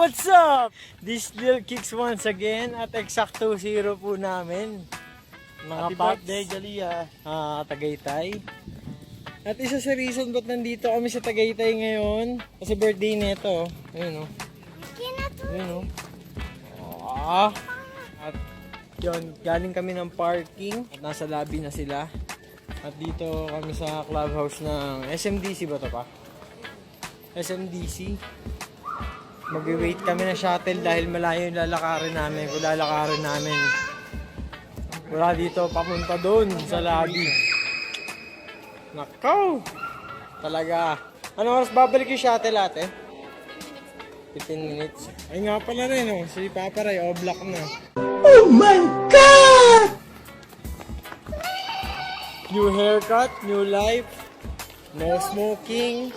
what's up? This Lil Kicks once again at eksakto 0 po namin. Mga Happy paps. birthday, Jalia. Tagaytay. At isa sa reason ba't nandito kami sa Tagaytay ngayon, kasi birthday nito. Ayun o. Ayun o. At yun, galing kami ng parking at nasa lobby na sila. At dito kami sa clubhouse ng SMDC ba ito pa? SMDC. Mag-wait kami ng shuttle dahil malayo yung lalakarin namin. Kung lalakarin namin wala dito, papunta doon sa lobby. Nakaw! Talaga. Ano oras babalik yung shuttle ate? 15 minutes. Ay nga pala rin oh. Si Papa Ray, black na. Oh my God! New haircut, new life, no smoking,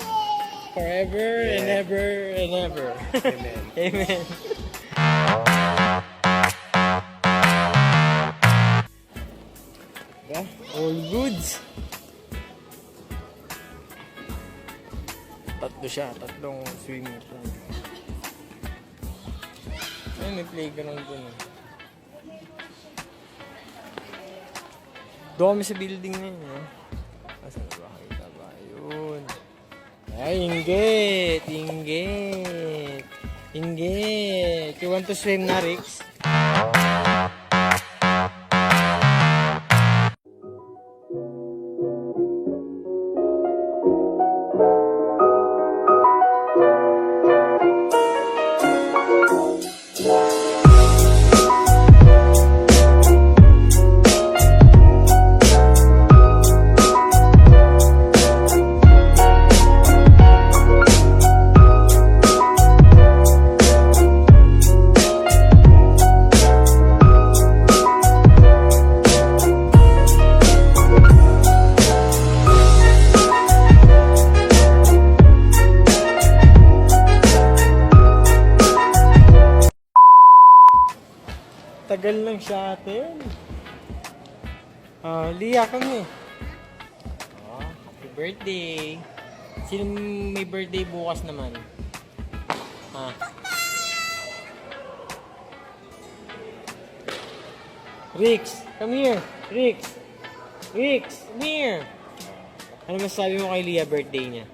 forever and ever and ever. Amen. Amen. All goods. Tatlo siya, tatlong swimming pool. Ay, may playground dun. Doon kami sa building na yun. Asan ba? Kita ba? Yun. Ay, inggit! Inggit! Inggit! You want to swim na, Rix? Tagal lang siya atin. Lia kami. Happy birthday. Sino may birthday bukas naman? Rix, come here. Rix. Rix, come here. Ano masasabi mo kay Lia birthday niya?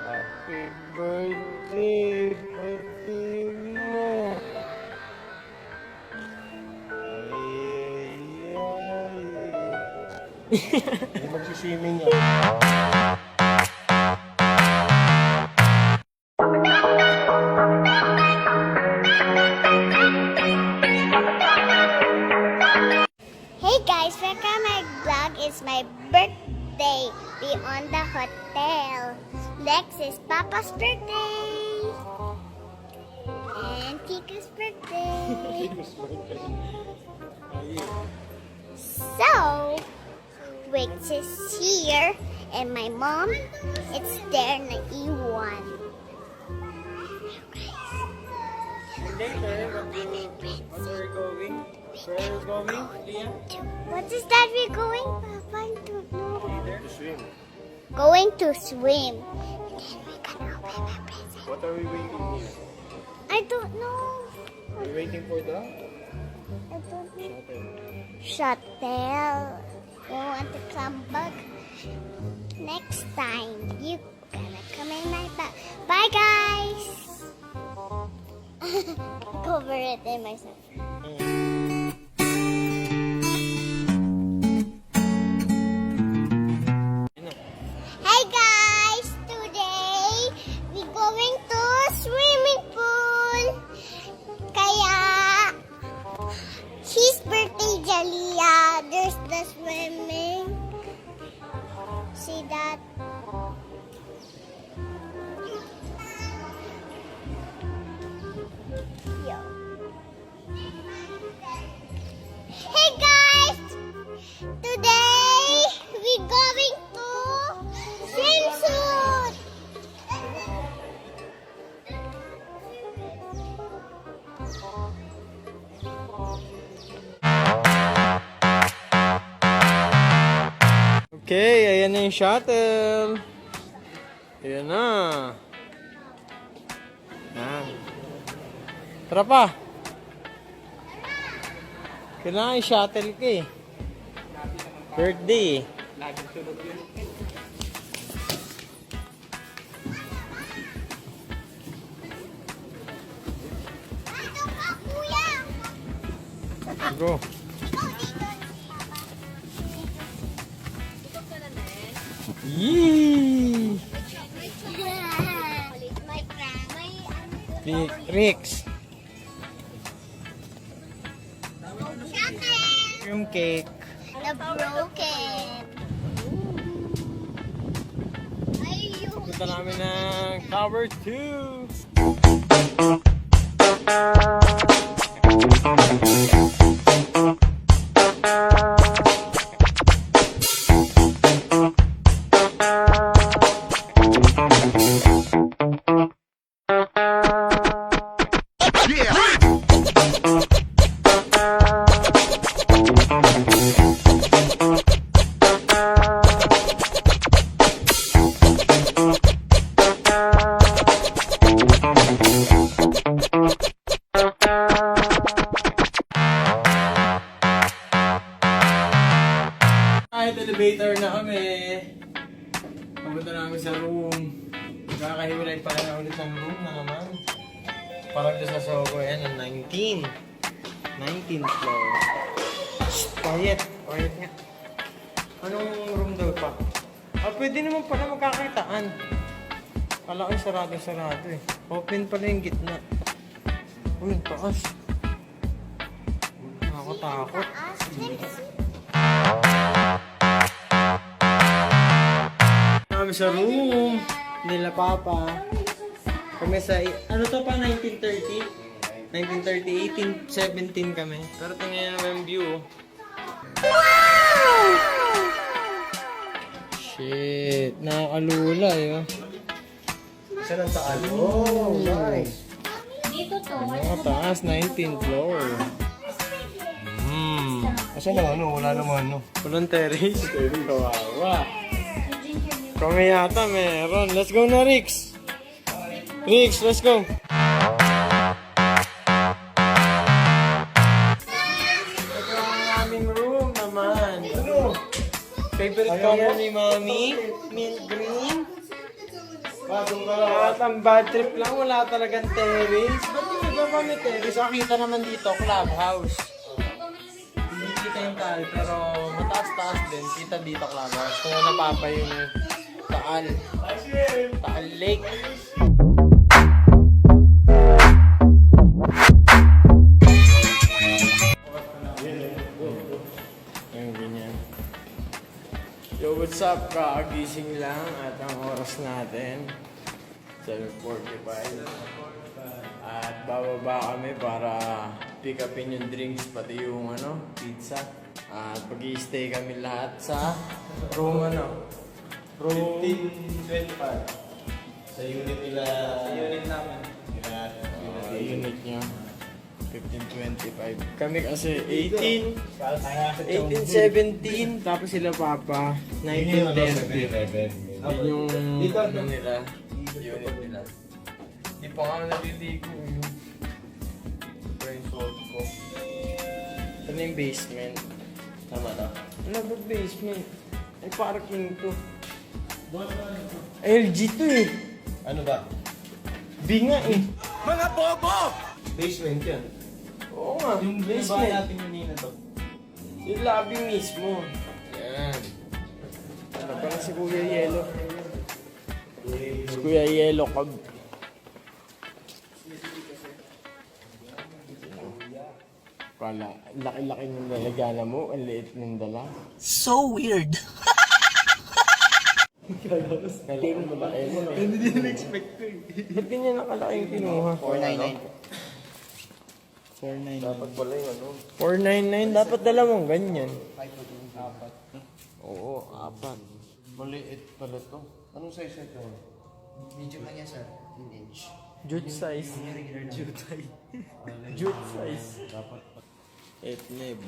Happy birthday, birthday mo. Hindi magsiswimming yan. Hey guys, welcome to my vlog. It's my birthday. Be on the hotel. Next is Papa's birthday. And Kika's birthday. So, Wix is here. And my mom, it's there na iwan. Where are we going? Where are we going, Lia? What is that we're going, Papa? I don't know. To swim. Going to swim. And then we're gonna open my present. What are we waiting here? I don't know. We're waiting for the I don't know. shuttle. Shuttle. You want to come back? Next time, you gonna come in my bag. Bye, guys. Cover it in myself. Hey guys, today we going to swimming pool. Kaya his birthday, Jalia. There's the swimming. See that? Yo. Hey guys, today we going to swimsuit. Okay, ayan na yung shuttle. Ayan na. Yan. Tara pa. Kailangan yung shuttle ka eh. Birthday eh. Laging tunog yun. Ano ka, kuya? Go. Yee! Rix. Yung cake. The broken. Ayun. Punta namin ng Tower 2. Kahit elevator na kami. Pumunta namin sa room. Kakahiwalay pa na ulit ng room na naman. Parang doon sa Sogo, yan ang 19. 19th floor. Shh, quiet. Quiet nga. Anong room daw pa? Ah, pwede naman pala magkakitaan. Kala ko sarado eh. Open pala yung gitna. Uy, ang taas. Nakakatakot. Kami sa room nila Papa. Kami sa, ano to pa, 1930? 1930, 18, 17 kami. Pero tingnan naman yung view. Wow! Shit, nakakalula yun. Isa lang taal. Oh, nice. Ano, taas, 19th floor. Kasi na ano, wala naman ano. Walang terrace. Kawawa. Kami yata meron. Let's go na, Rix. Rix, let's go. Ito ang aming room naman. Ano? Favorite color ni Mami? Mint green? At ang bad trip lang, wala talagang terrace. Ba't yung iba pa may terrace? Nakita naman dito, clubhouse. Hindi kita yung taal, pero mataas-taas din. Kita dito clubhouse. Kung napapa yung Taal. Taal Lake. Ayun, ganyan. Yo, what's up? Kakagising lang at ang oras natin 7:45. At bababa kami para pick upin yung drinks pati yung pizza. At pag-i-stay kami lahat sa room Room 1525. Sa unit nila. Sa unit namin. unit niya. 1525. Kami kasi 18, 17, tapos sila Papa, 1910. Yun yung nila, unit nila. Di pa nga naliligo yung salt ko. Ano yung basement? Tama to? Ano ba basement? Ay parking to. LG to eh. Ano ba? Binga eh. Mga bobo! Basement yan. Oo nga, Yung basement. bahay natin kanina to. Yung lobby mismo. Yan. Ano pala si Kuya Yelo? Si Kuya Yelo Cab. Kala, laki-laki ng lalagyan mo, ang liit ng dala. So weird. Kala ko malaki mo. Hindi din expect ko eh. Ba't ganyan nakalaki yung kinuha? 499. Dapat pala yung 499, dapat dala mong ganyan. 4. Oo, 4. Maliit pala to. Anong size ito? Medium lang yan, sir. 10 inch. Jute size. Jute size. Dapat. Etneb.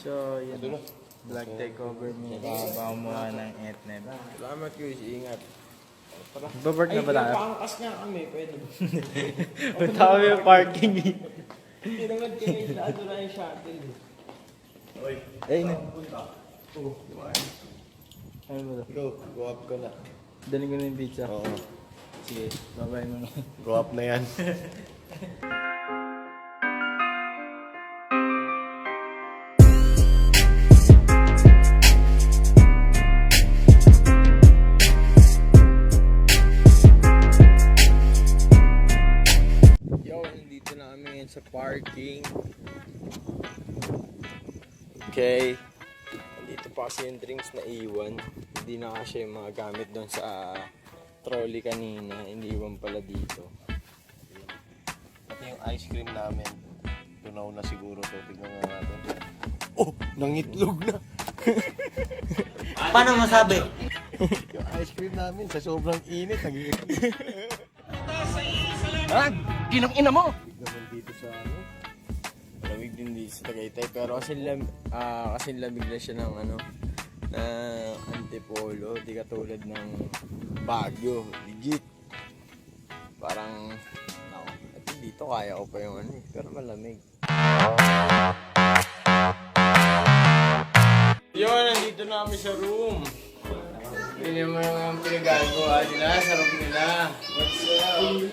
So, yan. Ito na. Vlog takeover mo. Baka mukha ng etnet. Salamat, Chris. Ingat. Babart na ba tayo? Paangkas nga kami. Pwede. Punta kami yung parking. Tinangad kami. Lado na yung shuttle. Ay, na. Ano ba ito? Go up ko na. Dali ko na yung pizza. Oo. Sige, babay mo na. Go up na yan. Yo, nandito na kami ngayon sa parking. Okay. Nandito pa kasi yung drinks na iwan. Hindi na kasi yung mga gamit doon sa trolley kanina. Iniwan pala dito. Pati yung ice cream namin. Tunaw na siguro to. Tignan nga natin. Oh! Nangitlog na! Paano masabi? Yung ice cream namin sa sobrang init. Ginang ina mo! Naman dito sa ano. Lamig din dito sa Tagaytay. Pero kasi lamig na siya ng ano, na antipolo. Di katulad ng Baguio. Legit. Parang, at dito kaya ko pa yung ano eh. Pero malamig. Yun, nandito na kami sa room. Tingnan mo naman ang pinagagawa nila sa room nila. What's up?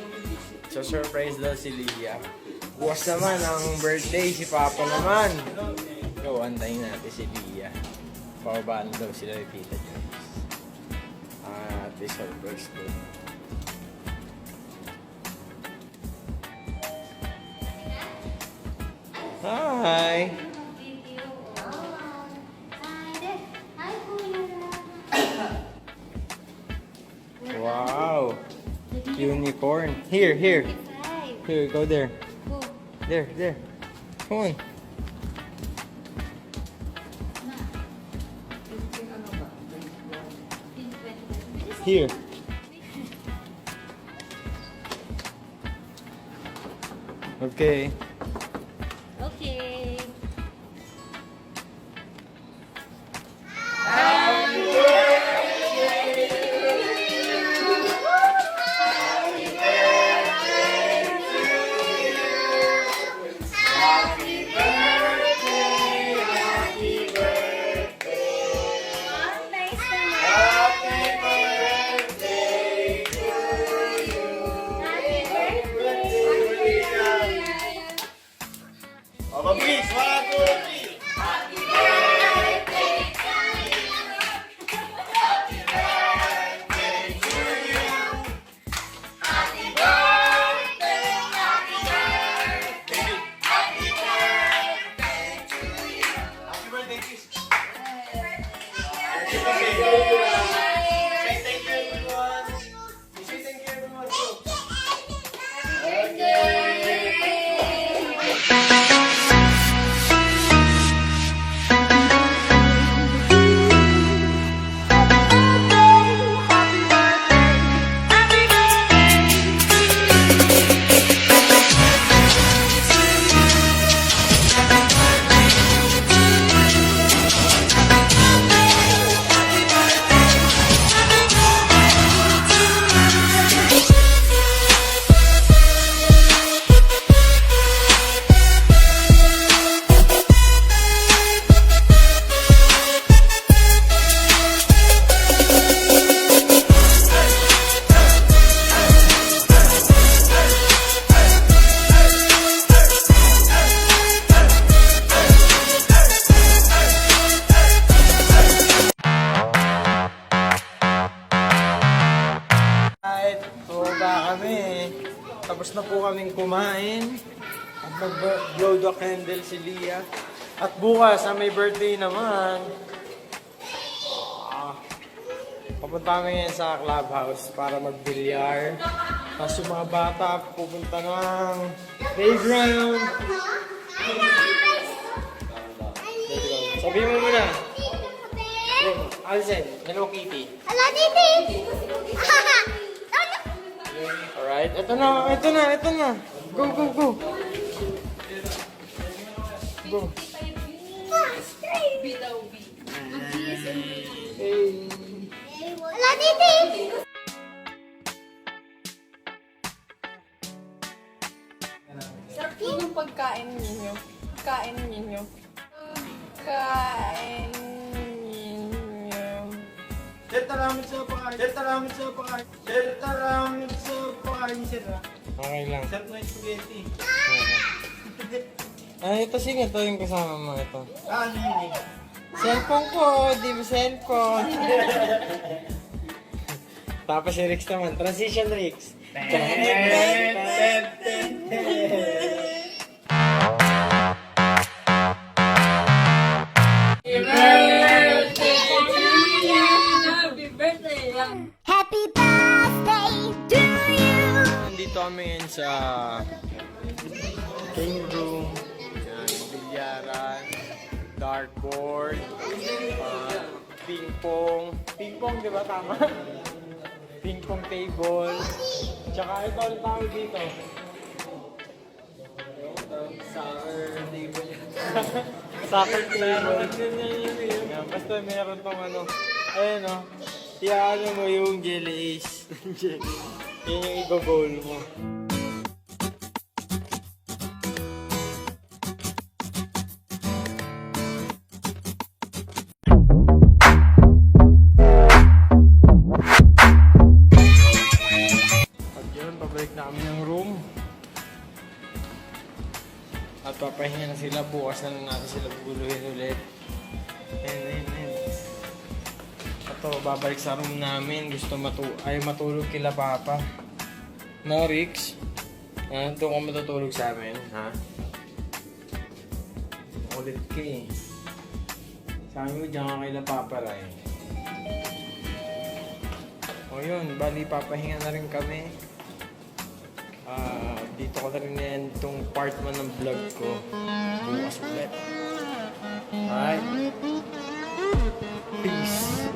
So surprise daw si Leah. Bukas naman ang birthday, si Papa naman. So antayin natin si Leah. Pababaan daw sila ni Tita Joyce. At this surprise ko. Hi! Wow! Unicorn. Here. Here, go there. There. Come on. Here. Okay. Okay. Mabilis! 1, 2, 3! Tapos na po kaming kumain at mag-blow the candle si Leah. At bukas, may birthday naman. Papunta kami ngayon sa clubhouse para mag-bilyar. Tapos yung mga bata pupunta ng playground. Sabi mo muna. Alzen, Hello Kitty. Hello, Titi! Alright, ito na. Go. Go. Ala, Titi! Sarap po yung pagkain ninyo. Kain ninyo. Kain ninyo. Okay lang. Sarap na yung spaghetti. Ito sige, ito yung kasama mo. Ito. Ano yun eh? Cellphone ko, di ba cellphone? Tapos si Rix naman. Transition Rix. Happy birthday to you! Nandito kami ngayon sa game room. Yan, bilyaran, dartboard, ping pong. Ping pong, di ba tama? Ping pong table. Tsaka ito ulit tawag dito. Soccer table. Soccer table. Yan, basta meron tong ano. Ayun o. Iyaano mo yung jelly ace. Yan yung i-goal mo. At yun, pabalik na kami ng room. At papahinga na sila. Bukas na lang natin sila guluhin ulit. Ayan. Ito, babalik sa room namin. Gusto matulog kila Papa. No, Rix? Doon ka matutulog sa amin, ha? Ulit ka eh. Sabi mo, diyan ka kila Papa Ray. O yun, bali papahinga na rin kami. Dito ko na rin yan itong part 1 ng vlog ko. Bukas ulit. Alright? Peace.